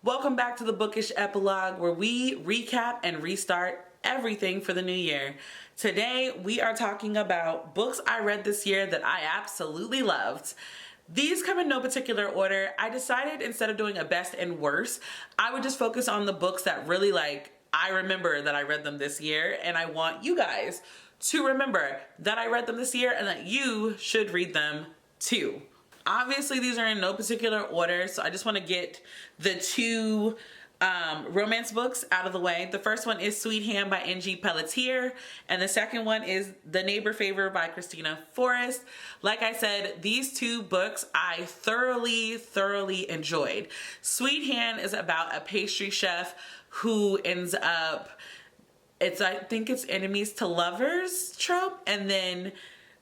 Welcome back to the Bookish Epilogue, where we recap and restart everything for the new year. Today, we are talking about books I read this year that I absolutely loved. These come in no particular order. I decided instead of doing a best and worst, I would just focus on the books that really I remember that I read them this year, and I want you guys to remember that I read them this year and that you should read them too. Obviously, these are in no particular order, so I just want to get the two romance books out of the way. The first one is Sweet Hand by N.G. Pelletier, and the second one is The Neighbor Favor by Christina Forrest. Like I said, these two books I thoroughly enjoyed. Sweet Hand is about a pastry chef who ends up, I think it's enemies to lovers trope, and then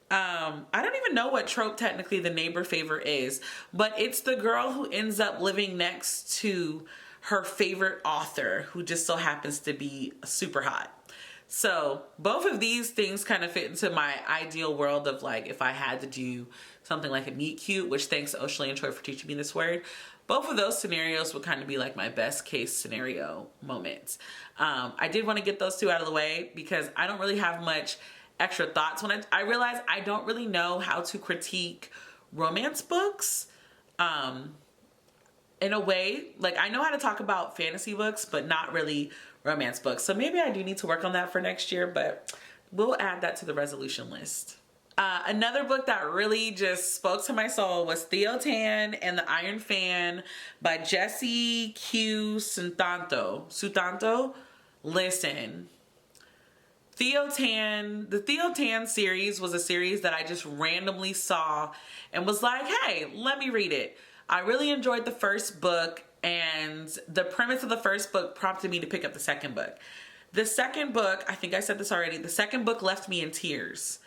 I don't even know what trope technically The Neighbor Favor is, but it's the girl who ends up living next to her favorite author who just so happens to be super hot. So both of these things kind of fit into my ideal world of if I had to do something like a meet cute, which thanks to O'Shley and Troy for teaching me this word. Both of those scenarios would kind of be my best case scenario moments. I did want to get those two out of the way because I don't really have much extra thoughts when I realize I don't really know how to critique romance books in a way. I know how to talk about fantasy books, but not really romance books. So maybe I do need to work on that for next year, but we'll add that to the resolution list. Another book that really just spoke to my soul was Theo Tan and the Iron Fan by Jessie Q. Sutanto. Listen, the Theo Tan series was a series that I just randomly saw and was like, hey, let me read it. I really enjoyed the first book, and the premise of the first book prompted me to pick up the second book. The second book, I think I said this already, the second book left me in tears.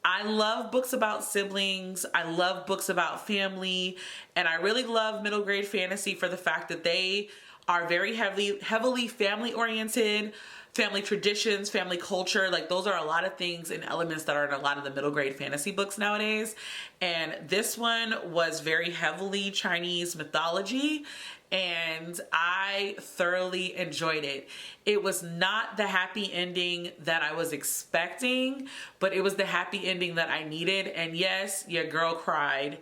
I love books about siblings. I love books about family, and I really love middle grade fantasy for the fact that they are very heavily family oriented. Family traditions, family culture, those are a lot of things and elements that are in a lot of the middle grade fantasy books nowadays. And this one was very heavily Chinese mythology, and I thoroughly enjoyed it. It was not the happy ending that I was expecting, but it was the happy ending that I needed. And yes, your girl cried.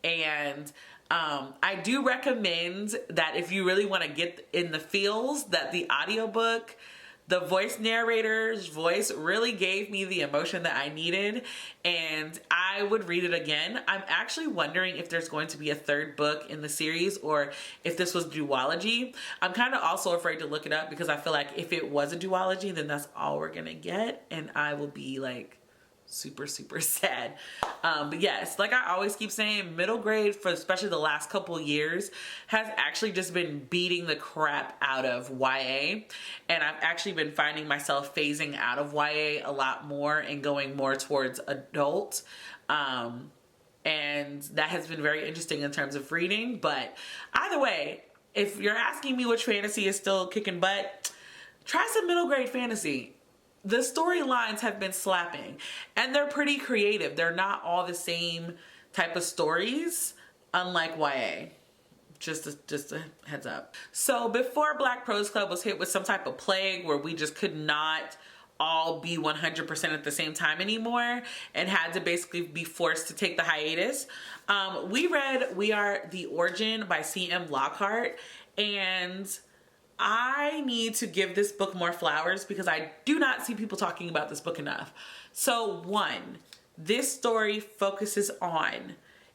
And I do recommend that if you really want to get in the feels, that the audiobook, the voice narrator's voice really gave me the emotion that I needed, and I would read it again. I'm actually wondering if there's going to be a third book in the series or if this was duology. I'm kind of also afraid to look it up because I feel like if it was a duology, then that's all we're gonna get, and I will be super sad. But yes, I always keep saying, middle grade, for especially the last couple years, has actually just been beating the crap out of YA, and I've actually been finding myself phasing out of YA a lot more and going more towards adult, and that has been very interesting in terms of reading. But either way, if you're asking me which fantasy is still kicking butt, try some middle grade fantasy. The storylines have been slapping, and they're pretty creative. They're not all the same type of stories, unlike YA. Just a heads up. So before Black Prose Club was hit with some type of plague where we just could not all be 100% at the same time anymore and had to basically be forced to take the hiatus, we read We Are the Origin by C.M. Lockhart, and I need to give this book more flowers because I do not see people talking about this book enough. So one, this story focuses on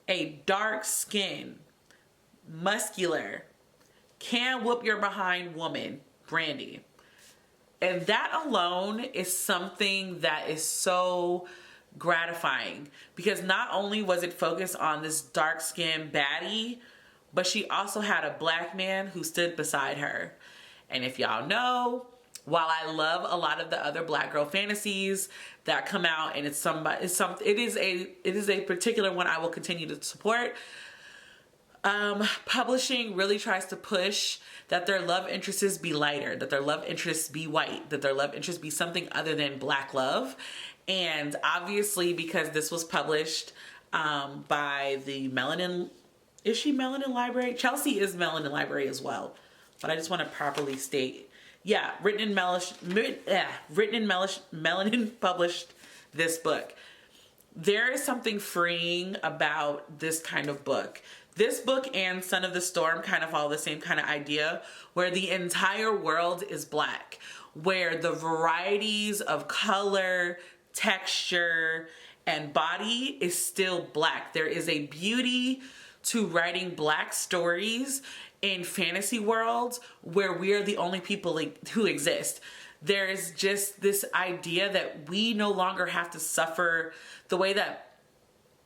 a dark-skinned, muscular, can whoop your behind woman, Brandy. And that alone is something that is so gratifying because not only was it focused on this dark-skinned baddie, but she also had a black man who stood beside her. And if y'all know, while I love a lot of the other black girl fantasies that come out, and it is a particular one I will continue to support, publishing really tries to push that their love interests be lighter, that their love interests be white, that their love interests be something other than black love. And obviously, because this was published by the Melanin, is she Melanin Library? Chelsea is Melanin Library as well. but I just want to properly state. Yeah, Melanin published this book. There is something freeing about this kind of book. This book and Son of the Storm kind of follow the same kind of idea, where the entire world is black, where the varieties of color, texture, and body is still black. There is a beauty to writing black stories in fantasy worlds where we are the only people who exist. There is just this idea that we no longer have to suffer the way that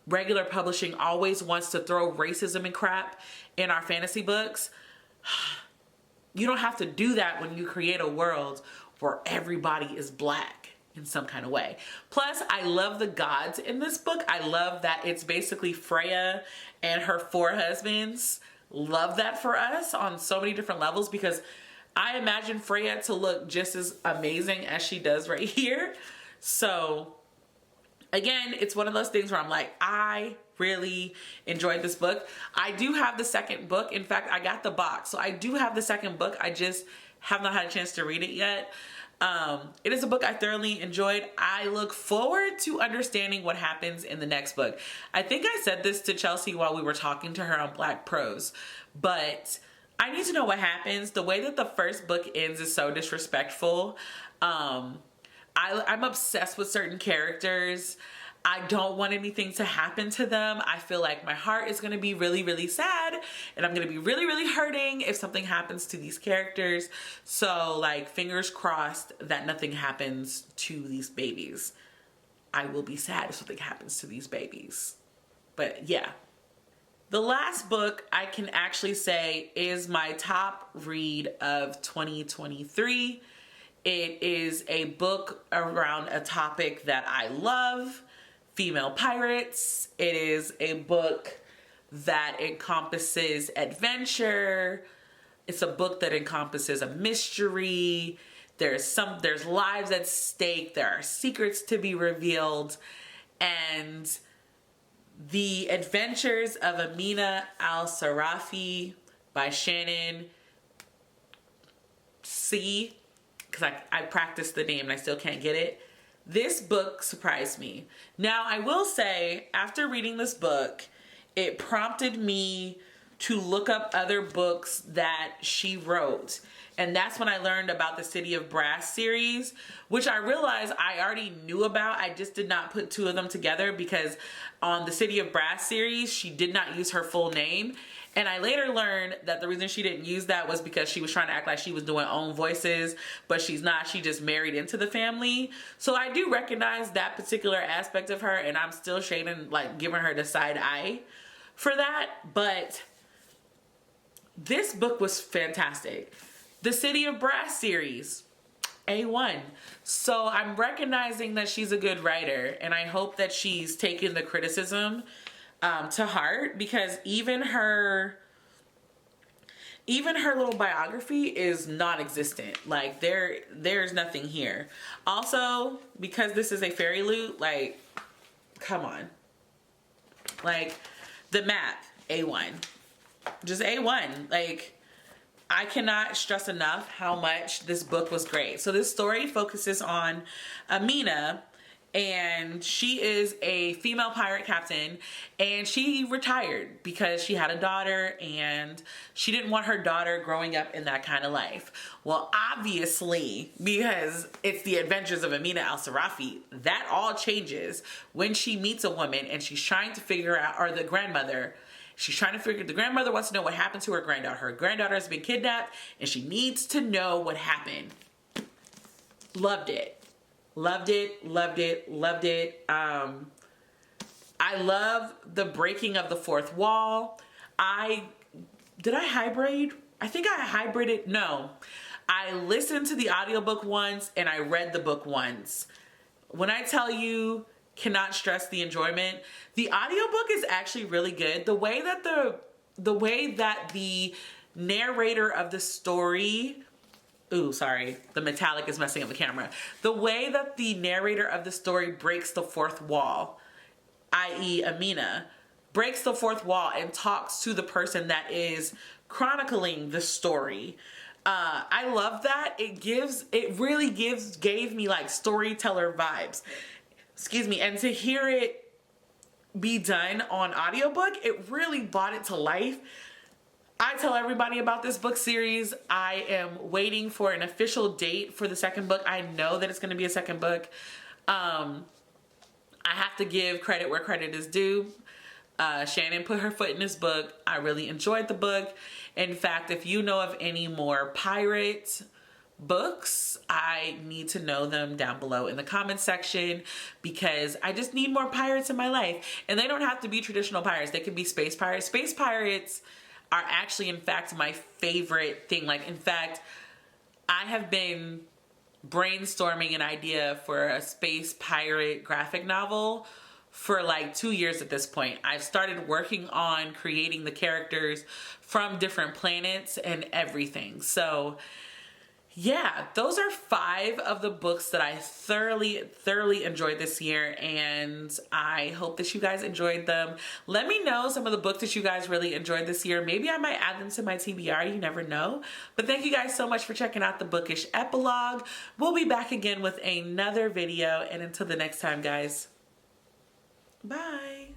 regular publishing always wants to throw racism and crap in our fantasy books. You don't have to do that when you create a world where everybody is black in some kind of way. Plus, I love the gods in this book. I love that it's basically Freya and her 4 husbands. Love that for us on so many different levels, because I imagine Freya to look just as amazing as she does right here. So again, it's one of those things where I'm like, I really enjoyed this book. I do have the second book. In fact, I got the box. So I do have the second book. I just have not had a chance to read it yet. It is a book I thoroughly enjoyed. I look forward to understanding what happens in the next book. I think I said this to Chelsea while we were talking to her on Black Prose, but I need to know what happens. The way that the first book ends is so disrespectful. I'm obsessed with certain characters. I don't want anything to happen to them. I feel like my heart is going to be really, really sad, and I'm going to be really, really hurting if something happens to these characters. So, like, fingers crossed that nothing happens to these babies. I will be sad if something happens to these babies. But yeah. The last book I can actually say is my top read of 2023. It is a book around a topic that I love, female pirates. It is a book that encompasses adventure. It's a book that encompasses a mystery. There's lives at stake. There are secrets to be revealed. And The Adventures of Amina Al-Sarafi by Shannon C. Because I practiced the name and I still can't get it. This book surprised me. Now, I will say, after reading this book, it prompted me to look up other books that she wrote. And that's when I learned about the City of Brass series, which I realized I already knew about. I just did not put 2 of them together because on the City of Brass series, she did not use her full name. And I later learned that the reason she didn't use that was because she was trying to act like she was doing own voices, but she's not. She just married into the family. So I do recognize that particular aspect of her, and I'm still shading, like, giving her the side eye for that. But this book was fantastic. The City of Brass series, A1. So I'm recognizing that she's a good writer, and I hope that she's taken the criticism to heart, because even her little biography is non-existent. Like, there's nothing here. Also, because this is a fairy loot, like, come on. Like, the map, A1. Just A1. Like, I cannot stress enough how much this book was great. So this story focuses on Amina, and she is a female pirate captain, and she retired because she had a daughter and she didn't want her daughter growing up in that kind of life. Well, obviously, because it's the adventures of Amina Al-Sarafi, that all changes when she meets a woman and she's trying to figure out, or the grandmother wants to know what happened to her granddaughter. Her granddaughter has been kidnapped and she needs to know what happened. Loved it. Loved it, loved it, loved it. I love the breaking of the fourth wall. Did I hybrid? I think I hybrided. No. I listened to the audiobook once and I read the book once. When I tell you, cannot stress the enjoyment. The audiobook is actually really good. The way that the narrator of the story, ooh, sorry, the metallic is messing up the camera. The way that the narrator of the story breaks the fourth wall, i.e. Amina, breaks the fourth wall and talks to the person that is chronicling the story. I love that. It really gave me like storyteller vibes. Excuse me. And to hear it be done on audiobook, it really brought it to life. I tell everybody about this book series. I am waiting for an official date for the second book. I know that it's going to be a second book. I have to give credit where credit is due. Shannon put her foot in this book. I really enjoyed the book. In fact, if you know of any more pirate books, I need to know them down below in the comment section, because I just need more pirates in my life. And they don't have to be traditional pirates. They could be space pirates. Space pirates are actually, in fact, my favorite thing. Like, in fact, I have been brainstorming an idea for a space pirate graphic novel for like 2 years at this point. I've started working on creating the characters from different planets and everything. So yeah, those are 5 of the books that I thoroughly enjoyed this year, and I hope that you guys enjoyed them. Let me know some of the books that you guys really enjoyed this year. Maybe I might add them to my TBR, you never know. But thank you guys so much for checking out the Bookish Epilogue. We'll be back again with another video, and until the next time, guys, bye.